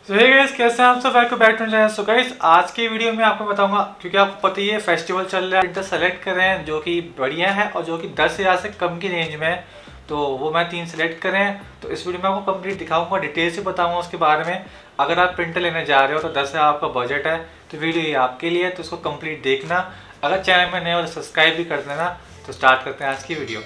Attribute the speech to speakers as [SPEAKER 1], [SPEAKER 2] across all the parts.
[SPEAKER 1] सो hey guys, कैसे हैं आप सब? Welcome back to channel. So guys, आज की वीडियो में आपको बताऊंगा, क्योंकि आपको पता ही है फेस्टिवल चल रहा है, प्रिंटर सेलेक्ट कर रहे हैं जो कि बढ़िया है और जो कि 10,000 से कम की रेंज में है। तो वो मैं 3 सेलेक्ट कर रहे हैं। तो इस वीडियो में आपको कंप्लीट दिखाऊंगा, डिटेल से बताऊंगा उसके बारे में। अगर आप प्रिंटर लेने जा रहे हो तो 10,000 आपका बजट है, तो वीडियो ये आपके लिए है, तो उसको कंप्लीट देखना। अगर चैनल में नए हो तो सब्सक्राइब भी कर देना। तो स्टार्ट करते हैं आज की वीडियो।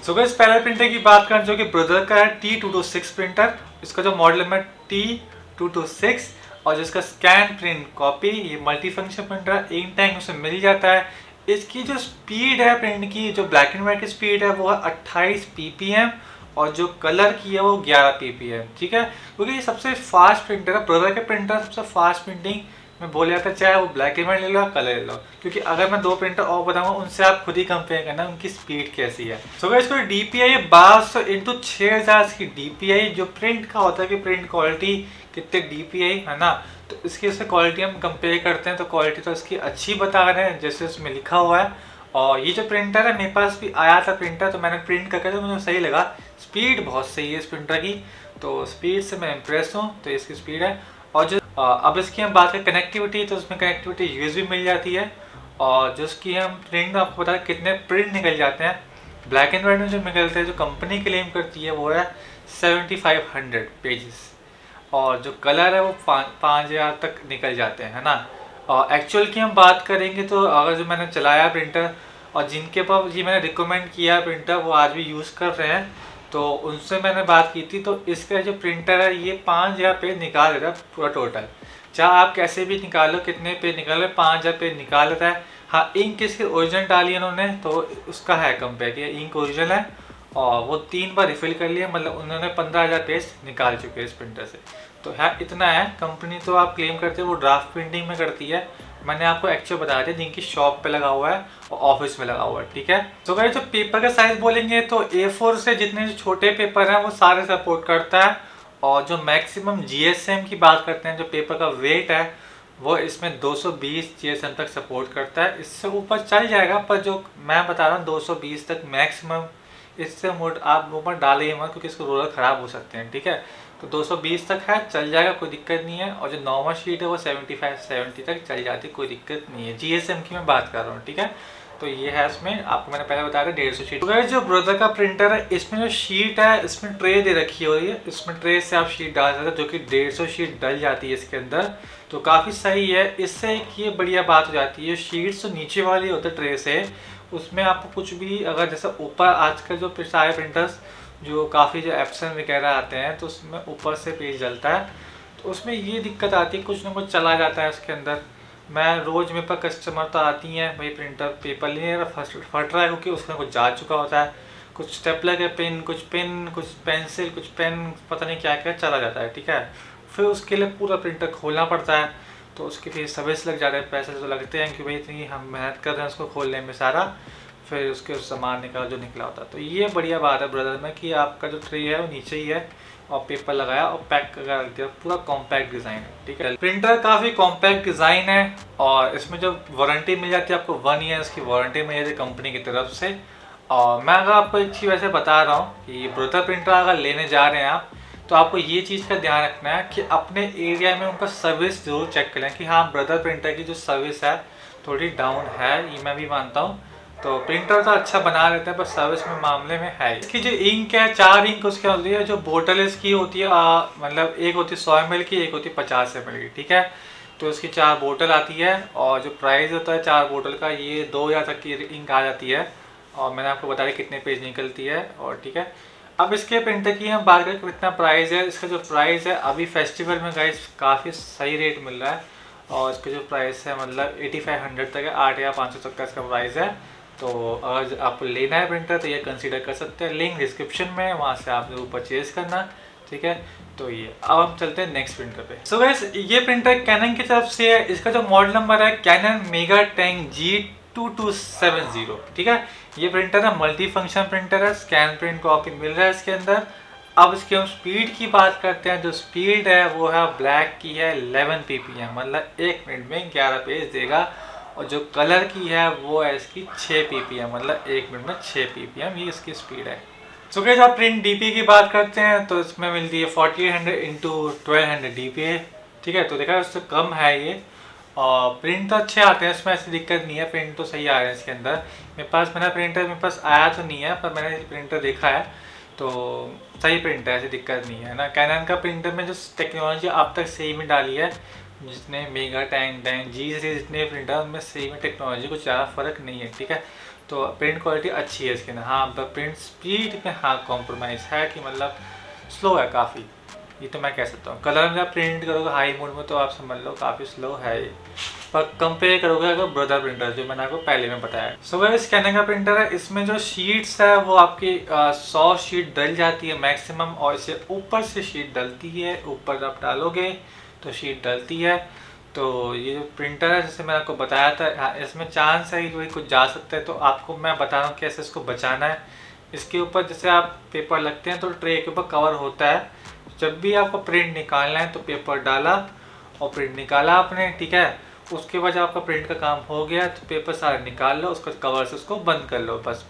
[SPEAKER 1] सो गाइस, पहले प्रिंटर की बात करें जो कि ब्रदर का है T226 प्रिंटर। इसका जो मॉडल है T226, और जिसका स्कैन प्रिंट कॉपी, ये multi function printer ink tank उसमें मिल जाता है। इसकी जो स्पीड है प्रिंट की, जो ब्लैक एंड व्हाइट की स्पीड है वो है 28 ppm, और जो कलर की है वो 11 ppm। ठीक है, क्योंकि ये सबसे फास्ट प्रिंटर है। ब्रदर के प्रिंटर सबसे फास्ट प्रिंटिंग में बोला जाता है, चाहे वो ब्लैक एंड व्हाइट ले लो कलर ले लो। क्योंकि अगर मैं 2 प्रिंटर और बताऊंगा, उनसे आप खुद ही कंपेयर करना उनकी स्पीड कैसी है। सो गाइस, इसको DPI 1200 इंटू 6000 की DPI जो प्रिंट का होता है कि प्रिंट क्वालिटी कितने DPI है ना, तो इसकी उससे क्वालिटी हम कंपेयर करते हैं तो क्वालिटी तो इसकी अच्छी बता रहे हैं जैसे उसमें लिखा हुआ है। और ये जो प्रिंटर है, मेरे पास भी आया था प्रिंटर, तो मैंने प्रिंट करके तो मुझे सही लगा। स्पीड बहुत सही है इस प्रिंटर की, तो स्पीड से मैं इम्प्रेस हूँ। तो इसकी स्पीड है। और जो अब इसकी हम बात करें कनेक्टिविटी, तो उसमें कनेक्टिविटी USB मिल जाती है। और जो उसकी हम प्रिंट, आपको पता है कितने प्रिंट निकल जाते हैं ब्लैक एंड वाइट में। जो निकलते हैं, जो कंपनी क्लेम करती है वो है 7500 पेजेस। और जो कलर है वो 5,000 तक निकल जाते हैं, है ना। और एक्चुअल की हम बात करेंगे तो अगर जो मैंने चलाया प्रिंटर, और जिनके पास ये मैंने रिकमेंड किया प्रिंटर वो आज भी यूज़ कर रहे हैं, तो उनसे मैंने बात की थी। तो इसका जो प्रिंटर है ये 5,000 पेज निकाल देता है पूरा टोटल। चाहे आप कैसे भी निकालो, कितने पेज निकालो, 5,000 पेज निकाल देता है। हाँ, इंक इसकी ओरिजिनल डाली है उन्होंने, तो उसका है कंपेयर किया, इंक ओरिजिनल है। और वो 3 बार रिफिल कर लिया, मतलब उन्होंने 15,000 पेज निकाल चुके हैं इस प्रिंटर से। तो है इतना है। कंपनी तो आप क्लेम करते हो वो ड्राफ्ट प्रिंटिंग में करती है, मैंने आपको एक्चुअल बता दिया जिनकी शॉप पे लगा हुआ है और ऑफिस में लगा हुआ है। ठीक है, तो गाइस जो पेपर का साइज बोलेंगे तो A4 से जितने छोटे पेपर हैं वो सारे सपोर्ट करता है। और जो मैक्सिमम GSM की बात करते हैं, जो पेपर का वेट है वो इसमें 220 GSM तक सपोर्ट करता है। इससे ऊपर चल जाएगा, पर जो मैं बता रहा हूँ 220 तक मैक्सिमम। इससे मोड आप ऊपर डालेंगे मत, क्योंकि इसको रोलर ख़राब हो सकते हैं। ठीक है, तो 220 तक है, चल जाएगा, कोई दिक्कत नहीं है। और जो नॉर्मल शीट है वो 75-70 तक चल जाती है, कोई दिक्कत नहीं है। GSM की मैं बात कर रहा हूँ। ठीक है, तो ये है इसमें, आपको मैंने पहले बताया था 150 शीट। तो जो ब्रदर का प्रिंटर है, इसमें जो शीट है, इसमें ट्रे दे रखी हो रही है, इसमें ट्रे से आप शीट डाल सकते हो, जो कि 150 शीट डल जाती है इसके अंदर। तो काफ़ी सही है। इससे एक ये बढ़िया बात हो जाती है, शीट्स जो नीचे वाली होते ट्रे से, उसमें आपको कुछ भी, अगर जैसे ऊपर आजकल जो सारे प्रिंटर्स जो काफ़ी जो एप्सन वगैरह आते हैं, तो उसमें ऊपर से पेज जलता है, तो उसमें ये दिक्कत आती है, कुछ ना कुछ चला जाता है उसके अंदर। मैं रोज़ मेरे पास कस्टमर तो आती हैं, भाई प्रिंटर पेपर लेने फट रहा है, क्योंकि उसका कुछ जा चुका होता है, कुछ स्टेपलर के पिन, कुछ पेंसिल, कुछ पेन, पता नहीं क्या क्या चला जाता है। ठीक है, फिर उसके लिए पूरा प्रिंटर खोलना पड़ता है, तो उसके फिर सर्विस लग जाते हैं, पैसे तो लगते हैं कि भाई इतनी हम मेहनत कर रहे हैं उसको खोलने में सारा, फिर उसके सामान निकाला जो निकला होता है। तो ये बढ़िया बात है ब्रदर में कि आपका जो ट्रे है वो नीचे ही है, और पेपर लगाया और पैक करके रख दिया, पूरा कॉम्पैक्ट डिज़ाइन है। ठीक है, प्रिंटर काफ़ी कॉम्पैक्ट डिज़ाइन है। और इसमें जो वारंटी मिल जाती है आपको, 1 ईयर्स की वारंटी मिल जाती है कंपनी की तरफ से। और मैं अगर आपको एक चीज़ वैसे बता रहा हूँ कि ब्रदर प्रिंटर अगर लेने जा रहे हैं आप, तो आपको ये चीज़ का ध्यान रखना है कि अपने एरिया में उनका सर्विस जरूर चेक करें कि हाँ, ब्रदर प्रिंटर की जो सर्विस है थोड़ी डाउन है, ये मैं भी मानता हूँ। तो प्रिंटर तो अच्छा बना लेते हैं, पर सर्विस में मामले में है। इसकी जो इंक है, 4 इंक उसके होती है। जो बोतल इसकी होती है, मतलब एक होती है 100 ml की, एक होती है 50 ml की। ठीक है, तो इसकी 4 बोतल आती है। और जो प्राइस होता है 4 बोतल का, ये 2,000 तक की इंक आ जाती है। और मैंने आपको बताया कितने पेज निकलती है। और ठीक है, अब इसके प्रिंटर की हम बात करें कितना प्राइस है। इसका जो प्राइस है अभी फेस्टिवल में गाइस काफ़ी सही रेट मिल रहा है। और इसका जो प्राइस है मतलब 8500 तक है, 8,500 तक का इसका प्राइस है। तो अगर आपको लेना है प्रिंटर तो ये कंसीडर कर सकते हैं, लिंक डिस्क्रिप्शन में है, वहाँ से आप जरूर परचेज करना। ठीक है, तो ये अब हम चलते हैं नेक्स्ट प्रिंटर पे। सो गाइस, ये प्रिंटर कैनन की तरफ से है। इसका जो मॉडल नंबर है कैनन मेगा टैंक G2270। ठीक है, ये प्रिंटर है, मल्टी फंक्शन प्रिंटर है, स्कैन प्रिंट कॉपी मिल रहा है इसके अंदर। अब इसकी हम स्पीड की बात करते हैं। जो स्पीड है वो है ब्लैक की है 11 ppm, मतलब 1 मिनट में 11 पेज देगा। और जो कलर की है वो है इसकी 6 ppm, मतलब 1 मिनट में 6 ppm, ये इसकी स्पीड है। सो गाइस, आप प्रिंट DPI की बात करते हैं तो इसमें मिलती है 4800 इंटू 1200 DPI। ठीक है। तो देखा उससे कम है ये, और प्रिंट तो अच्छे आते हैं इसमें, ऐसी दिक्कत नहीं है, प्रिंट तो सही आ रहे हैं इसके अंदर। मेरे पास आया तो नहीं है, पर मैंने प्रिंटर देखा है तो सही प्रिंट है, ऐसी दिक्कत नहीं है ना। कैनन का प्रिंटर में जो टेक्नोलॉजी अब तक सही में डाली है, जितने मेगा टैंक टैंक जी से जितने प्रिंटर हैं उनमें सही में टेक्नोलॉजी कुछ ज़्यादा फ़र्क नहीं है, ठीक है। तो प्रिंट क्वालिटी अच्छी है इसके अंदर। हाँ, प्रिंट स्पीड में हाँ कॉम्प्रोमाइज़ है कि मतलब स्लो है काफ़ी, ये तो मैं कह सकता हूँ। कलर में आप प्रिंट करोगे हाई मोड में तो आप समझ लो काफ़ी स्लो है ये, पर कंपेयर करोगे अगर ब्रदर प्रिंटर जो मैंने आपको पहले में बताया। सो गाइस, कैनन का प्रिंटर है, इसमें जो शीट्स है वो आपकी 100 शीट डल जाती है मैक्सिमम, और इससे ऊपर से शीट डलती है, ऊपर आप डालोगे तो शीट डलती है। तो ये जो प्रिंटर है जैसे मैंने आपको बताया था, हाँ, इसमें चांस है कि कोई कुछ जा सकता है, तो आपको मैं बता रहा हूँ कैसे इसको बचाना है। इसके ऊपर जैसे आप पेपर लगते हैं तो ट्रे के ऊपर कवर होता है, जब भी आपको प्रिंट निकालना है तो पेपर डाला और प्रिंट निकाला आपने, ठीक है। उसके बाद जब आपका प्रिंट का काम हो गया तो पेपर सारा निकाल लो, उसका कवर से उसको बंद कर लो बस,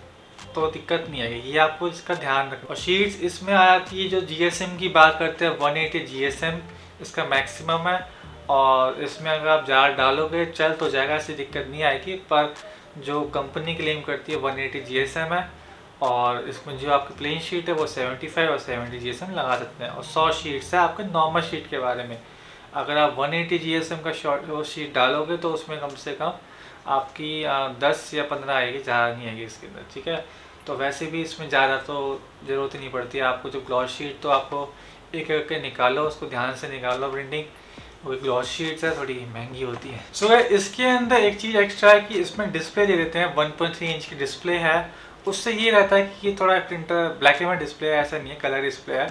[SPEAKER 1] तो दिक्कत नहीं आएगी। ये आपको इसका ध्यान रखना। और शीट्स इसमें आती है, जो जीएसएम की बात करते हैं 180 जीएसएम इसका मैक्सिमम है, और इसमें अगर आप जार डालोगे चल तो जाएगा, ऐसी दिक्कत नहीं आएगी। पर जो कंपनी क्लेम करती है 180 जीएसएम है, और इसमें जो आपकी प्लेन शीट है वो 75 और 70 जीएसएम लगा सकते हैं। और 100 शीट्स है आपके नॉर्मल शीट के बारे में। अगर आप 180 जीएसएम का शॉर्ट वो शीट डालोगे तो उसमें कम से कम आपकी 10 या 15 आएगी, ज़्यादा नहीं आएगी इसके अंदर, ठीक है। तो वैसे भी इसमें ज़्यादा तो ज़रूरत ही नहीं पड़ती है आपको। जो ग्लॉस शीट तो आपको एक एक के निकालो, उसको ध्यान से निकालो प्रिंटिंग, वो ग्लॉस शीट्स है थोड़ी महंगी होती है। सो इसके अंदर एक चीज़ एक्स्ट्रा है कि इसमें डिस्प्ले दे देते हैं, 1.3 इंच की डिस्प्ले है। उससे ये रहता है कि ये थोड़ा printer black and white display है, ऐसा नहीं है कलर डिस्प्ले है,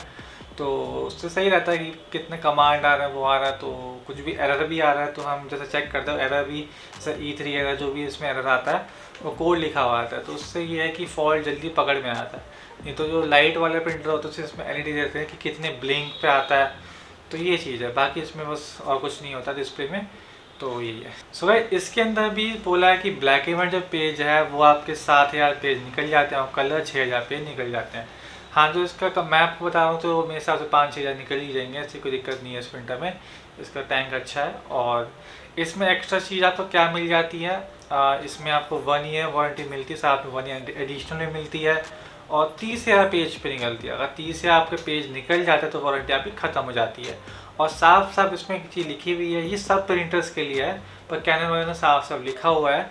[SPEAKER 1] तो उससे सही रहता है कि कितने कमांड आ रहे हैं वो आ रहा है, तो कुछ भी एरर भी आ रहा है तो हम जैसे चेक करते हो एरर भी, जैसे E3 एरर जो भी इसमें एरर आता है वो कोड लिखा हुआ आता है, तो उससे ये है कि फॉल्ट जल्दी पकड़ में आता है। नहीं तो जो लाइट वाले प्रिंटर होते हैं इसमें LED देते हैं कि कितने ब्लिंक पे आता है, तो ये चीज़ है। बाकी इसमें बस और कुछ नहीं होता डिस्प्ले में, तो यही है। सो भाई इसके अंदर भी बोला है कि ब्लैक एंड व्हाइट जो पेज है वो आपके 7,000 पेज निकल जाते हैं और कलर 6,000 पेज निकल जाते हैं। हाँ, जो इसका मैं आपको बता रहा हूँ तो मेरे हिसाब से 5-6 हज़ार निकल ही जाएंगे, ऐसी कोई दिक्कत नहीं है इस प्रिंटर में। इसका टैंक अच्छा है, और इसमें एक्स्ट्रा चीज़ आपको क्या मिल जाती है, इसमें आपको 1 ईयर वारंटी मिलती है, साथ में 1 ईयर एडिशनल में मिलती है, और 30,000 पेज पे निकलती है। अगर 30,000 आपके पेज निकल जाते हैं तो वारंटी आपकी ख़त्म हो जाती है। और साफ साफ इसमें एक चीज़ लिखी हुई है, ये सब प्रिंटर्स के लिए है, पर कैनन वाले ने साफ साफ लिखा हुआ है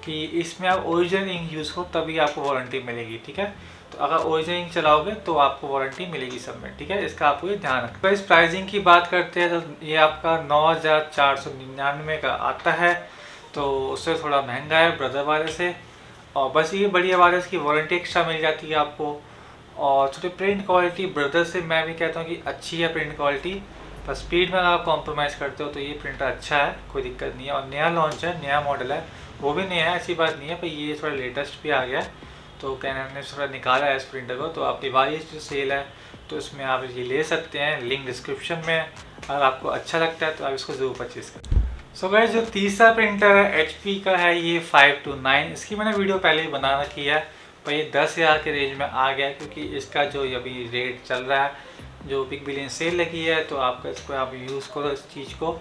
[SPEAKER 1] कि इसमें आप ओरिजिनल इंक यूज़ करो तभी आपको वारंटी मिलेगी, ठीक है। तो अगर ओरिजिनल इंक चलाओगे तो आपको वारंटी मिलेगी सब में, ठीक है। इसका आपको ये ध्यान रखना। तो इस प्राइसिंग की बात करते हैं तो ये आपका 9,499 का आता है, तो उससे थोड़ा महंगा है ब्रदर वाले से। और बस ये बढ़िया वाले इसकी वारंटी एक्स्ट्रा मिल जाती है आपको। और थोड़ी प्रिंट क्वालिटी ब्रदर से मैं भी कहता हूँ कि अच्छी है प्रिंट क्वालिटी, पर स्पीड में अगर आप कॉम्प्रोमाइज़ करते हो तो ये प्रिंटर अच्छा है, कोई दिक्कत नहीं है। और नया लॉन्च है, नया मॉडल है, वो भी नया है ऐसी बात नहीं है, पर ये थोड़ा लेटेस्ट भी आ गया है, तो कैनन ने थोड़ा निकाला है इस प्रिंटर को। तो आप दिवाली जो सेल है तो इसमें आप ये ले सकते हैं, लिंक डिस्क्रिप्शन में। अगर आपको अच्छा लगता है तो आप इसको ज़रूर परचेज़ करें। सो गाइस, जो तीसरा प्रिंटर है HP का है, ये 529। इसकी मैंने वीडियो पहले ही बना रखी है, पर ये 10,000 के रेंज में आ गया क्योंकि इसका जो अभी रेट चल रहा है, जो बिग बिलियन सेल लगी है, तो आपका इसको आप यूज़ करो इस चीज़ को।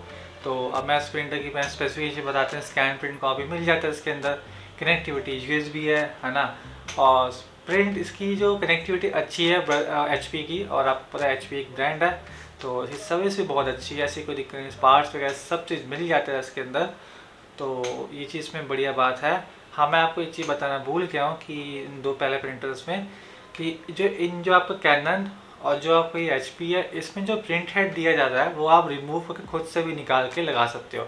[SPEAKER 1] तो अब मैं इस प्रिंटर की मैं स्पेसिफिकेशन बताते हैं। स्कैन प्रिंट कॉपी मिल जाता है इसके अंदर, कनेक्टिविटी USB है ना। और प्रिंट इसकी जो कनेक्टिविटी अच्छी है HP की, और आपको पता है HP एक ब्रांड है, तो इसकी सर्विस भी बहुत अच्छी है, ऐसी कोई दिक्कत नहीं। पार्ट्स वगैरह सब चीज़ मिल जाता है इसके अंदर, तो ये चीज़ में बढ़िया बात है। हाँ, मैं आपको एक चीज़ बताना भूल गया हूँ कि इन दो पहले प्रिंटर्स में कि जो आपको कैनन और जो आपको ये HP है, इसमें जो प्रिंट हेड दिया जाता है वो आप रिमूव करके खुद से भी निकाल के लगा सकते हो।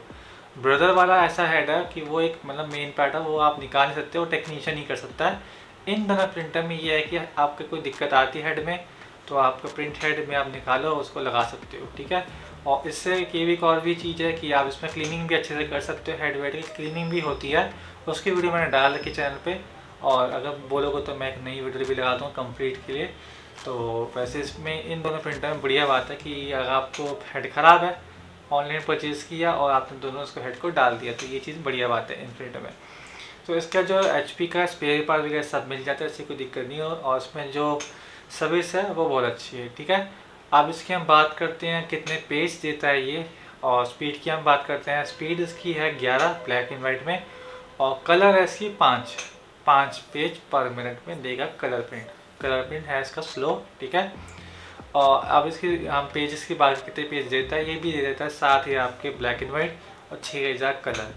[SPEAKER 1] ब्रदर वाला ऐसा हेड है कि वो एक मतलब मेन पार्ट है, वो आप निकाल नहीं सकते हो, टेक्नीशियन ही कर सकता है। इन दोनों प्रिंटर में ये है कि आपके कोई दिक्कत आती है हेड में तो आपका प्रिंट हेड में आप निकालो उसको लगा सकते हो, ठीक है। और इससे एक और भी चीज़ है कि आप इसमें क्लीनिंग भी अच्छे से कर सकते हो, हेड वेड की क्लीनिंग भी होती है, उसकी वीडियो मैंने डाल रखी चैनल पे। और अगर बोलोगे तो मैं एक नई वीडियो भी लगा दूँ कंप्लीट के लिए। तो वैसे इसमें इन दोनों प्रिंटर में बढ़िया बात है कि अगर आपको हेड ख़राब है, ऑनलाइन परचेज़ किया और आपने दोनों उसको हेड को डाल दिया, तो ये चीज़ बढ़िया बात है इन प्रिंटर में। तो इसका जो HP का स्पेयर पार्ट वगैरह सब मिल जाता है, इससे कोई दिक्कत नहीं हो, और इसमें जो सर्विस है वो बहुत अच्छी है, ठीक है। अब इसकी हम बात करते हैं कितने पेज देता है ये। और स्पीड की हम बात करते हैं, स्पीड इसकी है 11 ब्लैक एंड वाइट में, और कलर है इसकी 5 पेज पर मिनट में देगा कलर प्रिंट है इसका स्लो, ठीक है। और अब इसकी हम पेजेस की बात कितने पेज देता है, ये भी दे देता है 7 ही आपके ब्लैक एंड वाइट और 6000 कलर।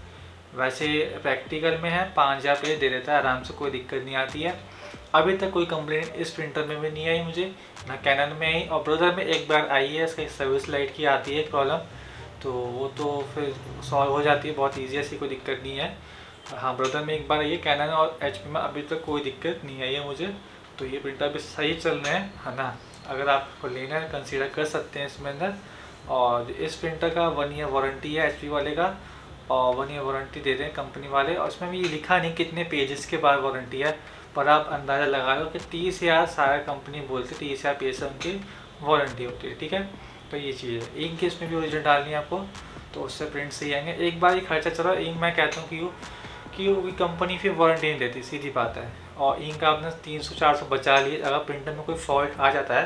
[SPEAKER 1] वैसे प्रैक्टिकल में है 5000 पेज दे देता है आराम से, कोई दिक्कत नहीं आती है। अभी तक कोई कंप्लेंट इस प्रिंटर में भी नहीं आई मुझे, ना कैनन में आई, और ब्रदर में एक बार आई है, इसका सर्विस लाइट की आती है प्रॉब्लम, तो वो तो फिर सॉल्व हो जाती है, बहुत ईजी, ऐसी कोई दिक्कत नहीं है। हाँ ब्रदर में एक बार आई है, कैनन और एचपी में अभी तक कोई दिक्कत नहीं आई है मुझे, तो ये प्रिंटर भी सही चल रहे हैं, है ना। अगर आपको लेना है कंसीडर कर सकते हैं इसमें अंदर। और इस प्रिंटर का 1 ईयर वारंटी है एचपी वाले का, और 1 ईयर वारंटी दे रहे हैं कंपनी वाले, और इसमें भी लिखा नहीं कितने पेजेस के बाद वारंटी है, पर आप अंदाज़ा लगा लो कि 30,000 सारा कंपनी बोलते 30,000 पेज से उनकी वारंटी होती है, ठीक है। तो ये चीज़ है, इंक इसमें भी ओरिजिनल डालनी है आपको, तो उससे प्रिंट सही आएंगे। एक बार ही खर्चा चलो, इंक मैं कहता हूँ कि वो कंपनी फिर वारंटी नहीं देती, सीधी बात है। और इंक आपने 300-400 बचा लिए, अगर प्रिंटर में कोई फॉल्ट आ जाता है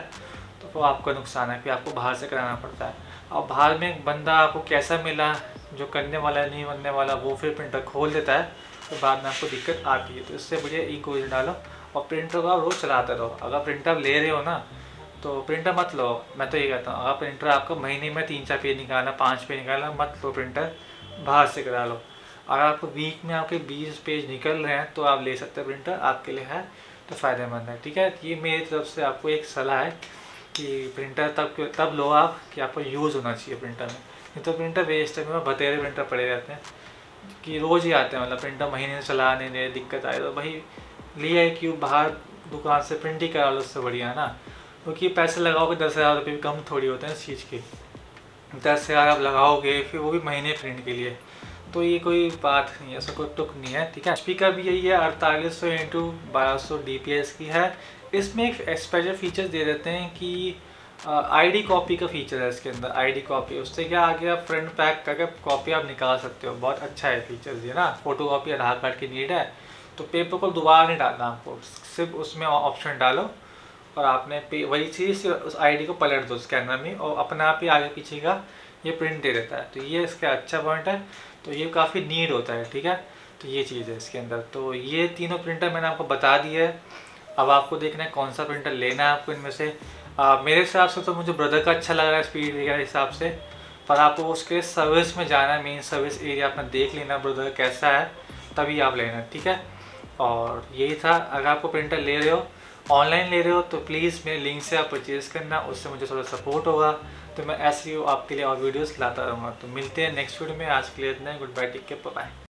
[SPEAKER 1] तो वो आपका नुकसान है, फिर आपको बाहर से कराना पड़ता है। और बाहर में बंदा आपको कैसा मिला, जो करने वाला नहीं बनने वाला, वो फिर प्रिंटर खोल देता है, तो बाद में आपको दिक्कत आती है। तो इससे बढ़िया इंक ओरिजिनल डालो और प्रिंटर को आप रोज़ चलाते रहो। अगर प्रिंटर आप ले रहे हो ना, तो प्रिंटर मत लो, मैं तो ये कहता हूँ, अगर प्रिंटर आपको महीने में 3-4 पेज निकालना, 5 पेज निकालना, मत लो प्रिंटर, बाहर से करा लो। अगर आपको वीक में आपके 20 पेज निकल रहे हैं तो आप ले सकते हैं, प्रिंटर आपके लिए है तो फ़ायदेमंद है, ठीक है। ये मेरी तरफ से आपको एक सलाह है कि प्रिंटर तब लो आप कि आपको यूज़ होना चाहिए प्रिंटर में, नहीं तो प्रिंटर वेस्ट है। मेरे बतेरे प्रिंटर पड़े रहते हैं कि रोज़ ही आते हैं, मतलब प्रिंटर महीने से चला नहीं दे, दिक्कत आए, तो भाई लिया है क्यों, बाहर दुकान से प्रिंट ही करा लो, उससे बढ़िया है ना। क्योंकि पैसे लगाओगे 10,000 रुपये भी कम थोड़ी होते हैं इस चीज़ के, 10,000 आप लगाओगे फिर वो भी महीने प्रिंट के लिए, तो ये कोई बात नहीं है, ऐसा कोई तुक नहीं है, ठीक है। स्पीकर भी यही है, 4800x1200 DPI की है। इसमें एक स्पेशल फीचर दे देते हैं कि आईडी कॉपी का फीचर है इसके अंदर, आईडी कॉपी, उससे क्या आगे आप फ्रंट पैक करके कॉपी आप निकाल सकते हो, बहुत अच्छा है फीचर ये ना। फोटो कॉपी आधार कार्ड की नीड है, तो पेपर को दोबारा नहीं डालना आपको, सिर्फ उसमें ऑप्शन डालो और आपने वही चीज़ उस आईडी को पलट दो स्कैनर में, और अपने आप ही आगे पीछे का ये प्रिंट दे देता है, तो ये इसका अच्छा पॉइंट है। तो ये काफ़ी नीड होता है, ठीक है। तो ये चीज़ है इसके अंदर। तो ये तीनों प्रिंटर मैंने आपको बता दिया है, अब आपको देखना है कौन सा प्रिंटर लेना है आपको इनमें से। मेरे हिसाब से तो मुझे ब्रदर का अच्छा लग रहा है स्पीड वगैरह हिसाब से, पर आपको उसके सर्विस में जाना है, मेन सर्विस एरिया अपना देख लेना ब्रदर कैसा है, तभी आप लेना, ठीक है। और यही था, अगर आपको प्रिंटर ले रहे हो, ऑनलाइन ले रहे हो, तो प्लीज़ मेरे लिंक से आप परचेज़ करना, उससे मुझे थोड़ा सपोर्ट होगा, तो मैं ऐसे ही आपके लिए और वीडियोस लाता रहूँगा। तो मिलते हैं नेक्स्ट वीडियो में, आज के लिए इतना ही, good bye, take care, bye.